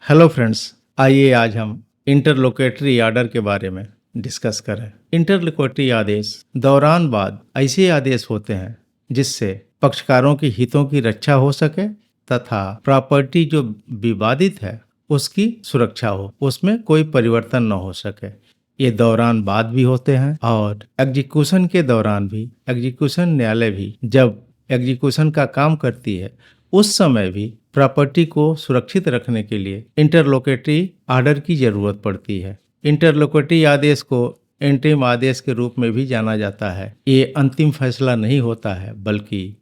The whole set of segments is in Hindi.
हेलो फ्रेंड्स, आइए आज हम इंटरलोकेटरी आर्डर के बारे में डिस्कस करें। इंटरलोकेटरी आदेश दौरान बाद ऐसे आदेश होते हैं जिससे पक्षकारों के हितों की रक्षा हो सके तथा प्रॉपर्टी जो विवादित है उसकी सुरक्षा हो, उसमें कोई परिवर्तन न हो सके। ये दौरान बाद भी होते हैं और एग्जीक्यूशन के दौरान भी, एग्जीक्यूशन न्यायालय भी जब एग्जीक्यूशन का काम करती है उस समय भी प्रॉपर्टी को सुरक्षित रखने के लिए इंटरलोकेटरी आर्डर की जरूरत पड़ती है। इंटरलोकेटरी आदेश को इंटरिम आदेश के रूप में भी जाना जाता है। ये अंतिम फैसला नहीं होता है, बल्कि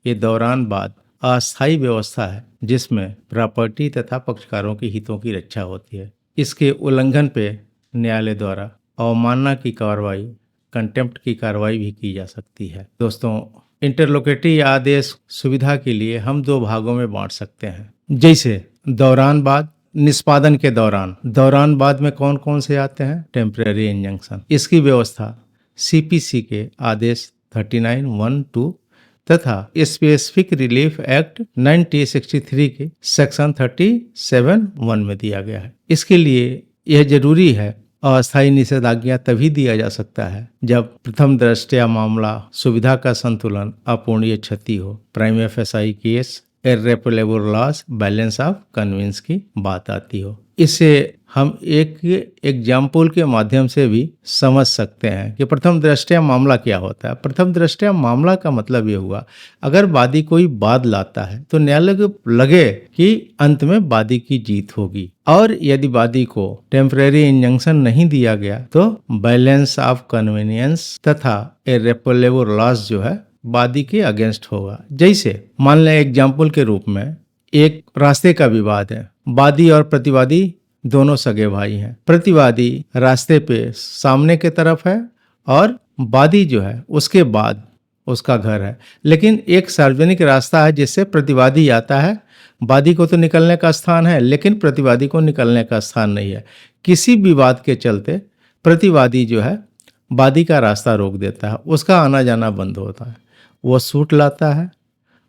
ये दौरान बाद अस्थायी व्यवस्था है जिसमें प्रॉपर्टी तथा पक्षकारों के हितों की रक्षा होती है। इसके उल्लंघन पे न्यायालय द्वारा अवमानना की कार्रवाई, कंटेम्प्ट की कार्रवाई भी की जा सकती है। दोस्तों, इंटरलोकेटरी आदेश सुविधा के लिए हम दो भागों में बांट सकते हैं। जैसे दौरान बाद, निष्पादन के दौरान बाद में कौन कौन से आते हैं? Temporary injunction. इसकी व्यवस्था सीपीसी के आदेश 39(1)(2) तथा स्पेसिफिक रिलीफ एक्ट 1963 के सेक्शन 37(1) में दिया गया है। इसके लिए यह जरूरी है, अस्थायी निषेधाज्ञा तभी दिया जा सकता है जब प्रथम दृष्टया मामला सुविधा का संतुलन अपूर्णीय क्षति हो, prima facie case, irreparable loss, balance of convenience की बात आती हो। इसे हम एक एग्जाम्पल के माध्यम से भी समझ सकते हैं कि प्रथम दृष्टया मामला क्या होता है। प्रथम दृष्टया मामला का मतलब ये हुआ, अगर वादी कोई वाद लाता है तो न्यायालय को लगे कि अंत में वादी की जीत होगी, और यदि वादी को टेम्परेरी इंजंक्शन नहीं दिया गया तो बैलेंस ऑफ कन्वीनियंस तथा इर्रेपरेबल लॉस जो है वादी के अगेंस्ट होगा। जैसे मान लें एग्जाम्पल के रूप में एक रास्ते का विवाद है, वादी और प्रतिवादी दोनों सगे भाई हैं। प्रतिवादी रास्ते पे सामने के तरफ है और वादी जो है उसके बाद उसका घर है, लेकिन एक सार्वजनिक रास्ता है जिससे प्रतिवादी आता है। वादी को तो निकलने का स्थान है, लेकिन प्रतिवादी को निकलने का स्थान नहीं है। किसी विवाद के चलते प्रतिवादी जो है वादी का रास्ता रोक देता है, उसका आना जाना बंद होता है। वो सूट लाता है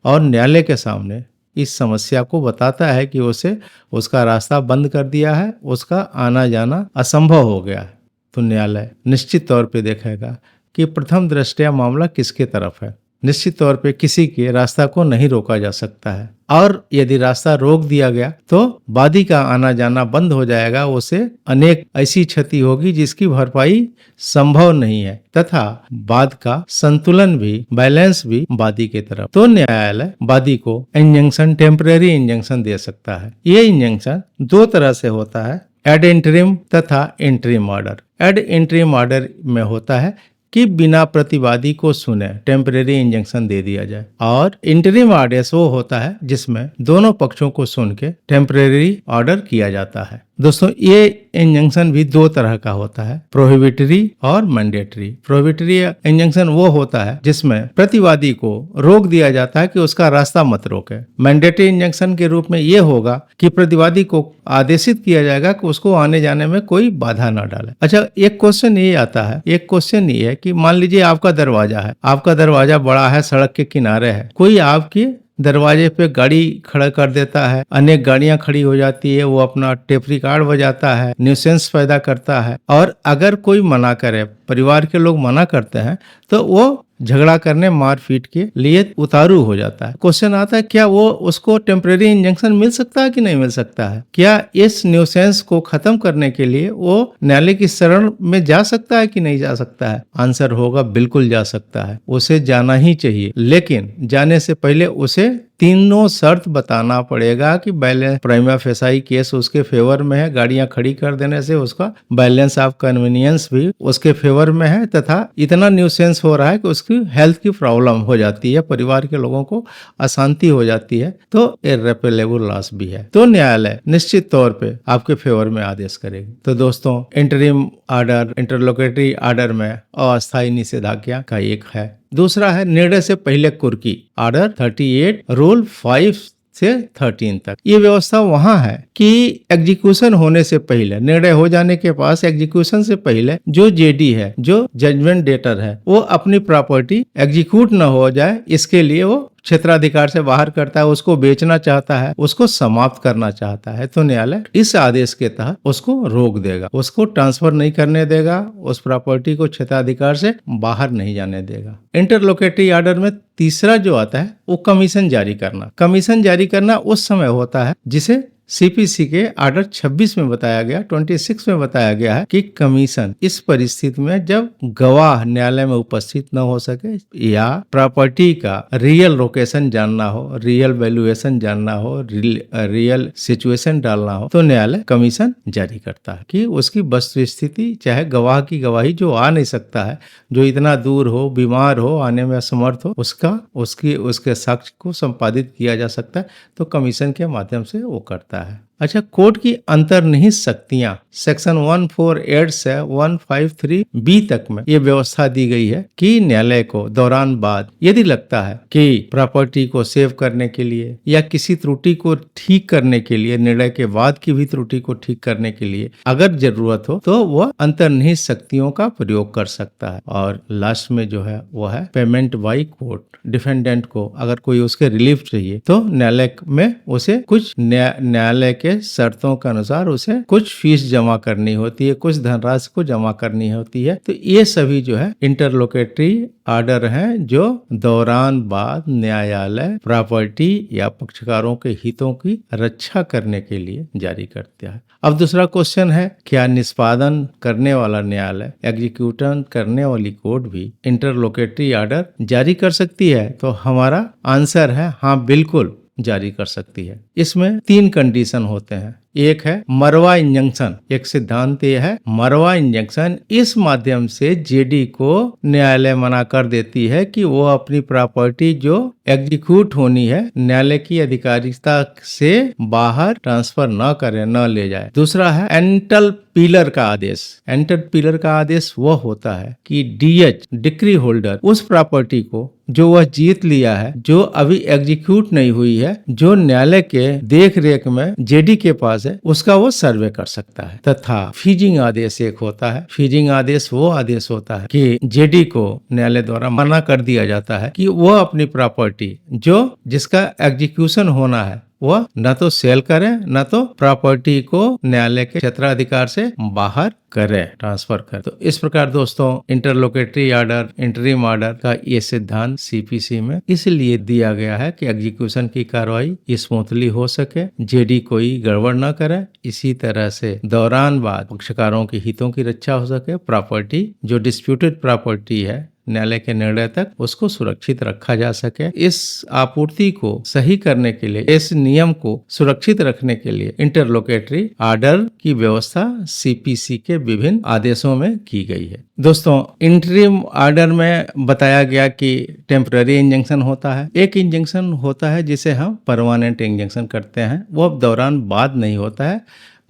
और न्यायालय के सामने इस समस्या को बताता है कि उसे उसका रास्ता बंद कर दिया है, उसका आना जाना असंभव हो गया है। तो न्यायालय निश्चित तौर पे देखेगा कि प्रथम दृष्टया मामला किसके तरफ है। निश्चित तौर पे किसी के रास्ता को नहीं रोका जा सकता है, और यदि रास्ता रोक दिया गया तो वादी का आना जाना बंद हो जाएगा। उसे अनेक ऐसी क्षति होगी जिसकी भरपाई संभव नहीं है, तथा वाद का संतुलन भी, बैलेंस भी वादी के तरफ। तो न्यायालय वादी को इंजंक्शन, टेम्परेरी इंजंक्शन दे सकता है। ये इंजंक्शन दो तरह से होता है, एड इंटरिम तथा interim order. Ad interim order में होता है कि बिना प्रतिवादी को सुने टेम्परेरी इंजंक्शन दे दिया जाए, और इंटरिम आदेश वो होता है जिसमें दोनों पक्षों को सुन के टेम्परेरी ऑर्डर किया जाता है। दोस्तों, ये इंजंक्शन भी दो तरह का होता है, प्रोहिबिटरी और मैंडेटरी। प्रोहिबिटरी इंजंक्शन वो होता है जिसमें प्रतिवादी को रोक दिया जाता है कि उसका रास्ता मत रोके। मैंडेटरी इंजंक्शन के रूप में ये होगा कि प्रतिवादी को आदेशित किया जाएगा कि उसको आने जाने में कोई बाधा न डाले। अच्छा, एक क्वेश्चन ये आता है, एक क्वेश्चन ये है कि मान लीजिए आपका दरवाजा है, आपका दरवाजा बड़ा है, सड़क के किनारे है, कोई आपकी दरवाजे पे गाड़ी खड़ा कर देता है, अनेक गाड़ियां खड़ी हो जाती है, वो अपना टेप रिकॉर्ड बजाता है, न्यूसेंस पैदा करता है, और अगर कोई मना करे, परिवार के लोग मना करते हैं, तो वो झगड़ा करने, मारपीट के लिए उतारू हो जाता है। क्वेश्चन आता है, क्या वो उसको टेम्परेरी इंजंक्शन मिल सकता है कि नहीं मिल सकता है? क्या इस न्यूसेंस को खत्म करने के लिए वो न्यायालय की शरण में जा सकता है कि नहीं जा सकता है? आंसर होगा बिल्कुल जा सकता है, उसे जाना ही चाहिए। लेकिन जाने से पहले उसे तीनों शर्त बताना पड़ेगा कि बैलेंस, प्राइमा फेसाई केस उसके फेवर में है, गाड़ियां खड़ी कर देने से उसका बैलेंस ऑफ कन्वीनियंस भी उसके फेवर में है, तथा इतना न्यूसेंस हो रहा है कि उसकी हेल्थ की प्रॉब्लम हो जाती है, परिवार के लोगों को अशांति हो जाती है, तो इर्रेपरेबल लॉस भी है। तो न्यायालय निश्चित तौर पे आपके फेवर में आदेश करेगी। तो दोस्तों, इंटरिम ऑर्डर, इंटरलोकेटरी ऑर्डर में अस्थायी निषेधाज्ञा का एक है। दूसरा है निर्णय से पहले कुर्की, ऑर्डर 38 रूल 5 से 13 तक। ये व्यवस्था वहाँ है कि एग्जीक्यूशन होने से पहले, निर्णय हो जाने के पास एग्जीक्यूशन से पहले जो जेडी है, जो जजमेंट डेटर है, वो अपनी प्रॉपर्टी एग्जीक्यूट न हो जाए, इसके लिए वो क्षेत्राधिकार से बाहर करता है, उसको बेचना चाहता है, उसको समाप्त करना चाहता है, तो न्यायालय इस आदेश के तहत उसको रोक देगा, उसको ट्रांसफर नहीं करने देगा, उस प्रॉपर्टी को क्षेत्राधिकार से बाहर नहीं जाने देगा। इंटरलोकेटरी ऑर्डर में तीसरा जो आता है वो कमीशन जारी करना। कमीशन जारी करना उस समय होता है जिसे सीपीसी के ऑर्डर 26 में बताया गया, 26 में बताया गया है कि कमीशन इस परिस्थिति में जब गवाह न्यायालय में उपस्थित न हो सके या प्रॉपर्टी का रियल लोकेशन जानना हो, रियल वैल्यूएशन जानना हो, रियल सिचुएशन डालना हो, तो न्यायालय कमीशन जारी करता है कि उसकी वस्तु स्थिति, चाहे गवाह की गवाही जो आ नहीं सकता है, जो इतना दूर हो, बीमार हो, आने में असमर्थ हो, उसके साक्ष्य को संपादित किया जा सकता है, तो कमीशन के माध्यम से वो करता है। अच्छा, कोर्ट की अंतर्निहित शक्तियां सेक्शन 148 से 153 बी तक में ये व्यवस्था दी गई है कि न्यायालय को दौरान बाद यदि लगता है कि प्रॉपर्टी को सेव करने के लिए या किसी त्रुटि को ठीक करने के लिए, निर्णय के बाद की भी त्रुटि को ठीक करने के लिए अगर जरूरत हो तो वह अंतर्निहित शक्तियों का प्रयोग कर सकता है। और लास्ट में जो है वो है पेमेंट बाई कोर्ट। डिफेंडेंट को अगर कोई उसके रिलीफ चाहिए तो न्यायालय में उसे कुछ न्यायालय के शर्तों के अनुसार उसे कुछ फीस जमा करनी होती है, कुछ धनराशि को जमा करनी होती है। तो ये सभी जो है इंटरलोकेटरी ऑर्डर हैं जो दौरान बाद न्यायालय प्रॉपर्टी या पक्षकारों के हितों की रक्षा करने के लिए जारी करता है। अब दूसरा क्वेश्चन है, क्या निष्पादन करने वाला न्यायालय, एग्जीक्यूशन करने वाली कोर्ट भी इंटरलोकेटरी ऑर्डर जारी कर सकती है? तो हमारा आंसर है हाँ, बिल्कुल जारी कर सकती है। इसमें 3 कंडीशन होते हैं। एक है मरवा इंजंक्शन। एक सिद्धांत ये है मरवा इंजंक्शन, इस माध्यम से जेडी को न्यायालय मना कर देती है कि वो अपनी प्रॉपर्टी जो एग्जीक्यूट होनी है न्यायालय की अधिकारिता से बाहर ट्रांसफर न करे, न ले जाए। दूसरा है एंटल पिलर का आदेश। एंटर पिलर का आदेश वह होता है कि डीएच डिक्री होल्डर उस प्रॉपर्टी को जो वह जीत लिया है, जो अभी एग्जीक्यूट नहीं हुई है, जो न्यायालय के देख रेख में जेडी के पास है, उसका वो सर्वे कर सकता है। तथा फीजिंग आदेश एक होता है। फीजिंग आदेश वो आदेश होता है कि जेडी को न्यायालय द्वारा मना कर दिया जाता है कि वह अपनी प्रॉपर्टी जो जिसका एग्जीक्यूशन होना है वह न तो सेल करे, न तो प्रॉपर्टी को न्यायालय के क्षेत्राधिकार से बाहर करे, ट्रांसफर करे। तो इस प्रकार दोस्तों इंटरलोकेटरी ऑर्डर, इंटरिम ऑर्डर का ये सिद्धांत सीपीसी में इसलिए दिया गया है कि एग्जीक्यूशन की कार्रवाई स्मूथली हो सके, जेडी कोई गड़बड़ न करे, इसी तरह से दौरान बाद पक्षकारों के हितों की रक्षा हो सके, प्रॉपर्टी जो डिस्प्यूटेड प्रॉपर्टी है न्यायालय के निर्णय तक उसको सुरक्षित रखा जा सके। इस आपूर्ति को सही करने के लिए, इस नियम को सुरक्षित रखने के लिए इंटरलोकेटरी ऑर्डर की व्यवस्था सीपीसी के विभिन्न आदेशों में की गई है। दोस्तों इंटरिम ऑर्डर में बताया गया कि टेम्पररी इंजंक्शन होता है, एक इंजंक्शन होता है जिसे हम परमानेंट इंजंक्शन करते हैं। वो अब दौरान बाद नहीं होता है,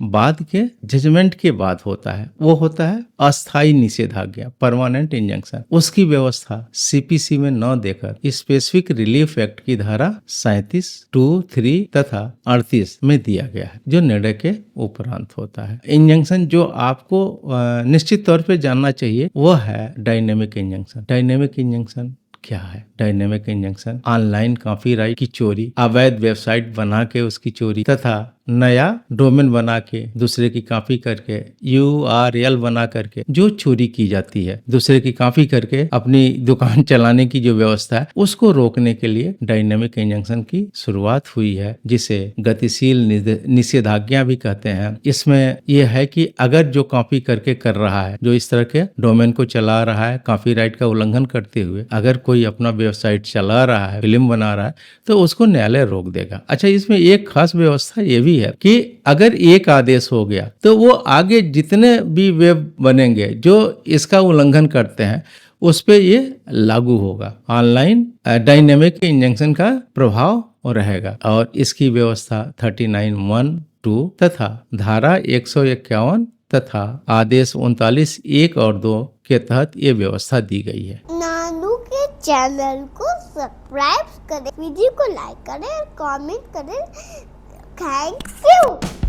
बाद के जजमेंट के बाद होता है। वो होता है अस्थायी निषेधाज्ञा, परमानेंट इंजंक्शन। उसकी व्यवस्था सीपीसी में न देकर स्पेसिफिक रिलीफ एक्ट की धारा 37, 2, 3 तथा 38 में दिया गया है, जो निर्णय के उपरांत होता है। इंजंक्शन जो आपको निश्चित तौर पे जानना चाहिए वो है डायनेमिक इंजंक्शन। डायनेमिक इंजंक्शन क्या है? डायनेमिक इंजंक्शन ऑनलाइन कॉपीराइट की चोरी, अवैध वेबसाइट बना के उसकी चोरी तथा नया डोमेन बना के दूसरे की कॉपी करके URL बना करके जो चोरी की जाती है, दूसरे की कॉपी करके अपनी दुकान चलाने की जो व्यवस्था है उसको रोकने के लिए डायनेमिक इंजंक्शन की शुरुआत हुई है, जिसे गतिशील निषेधाज्ञा भी कहते हैं। इसमें यह है कि अगर जो कॉपी करके कर रहा है, जो इस तरह के डोमेन को चला रहा है कॉपीराइट का उल्लंघन करते हुए, अगर कोई अपना वेबसाइट चला रहा है, फिल्म बना रहा है, तो उसको न्यायालय रोक देगा। अच्छा, इसमें एक खास व्यवस्था ये भी है कि अगर एक आदेश हो गया तो वो आगे जितने भी वेब बनेंगे जो इसका उल्लंघन करते हैं उस पे ये लागू होगा। ऑनलाइन डायनेमिक इंजंक्शन का प्रभाव रहेगा और इसकी व्यवस्था 39(1)(2) तथा धारा 151 तथा आदेश 39(1) और 2 के तहत ये व्यवस्था दी गई है। नानू के चैनल को सब्सक्राइब करें, वीडियो को लाइक करें और कमेंट करें। Thank you.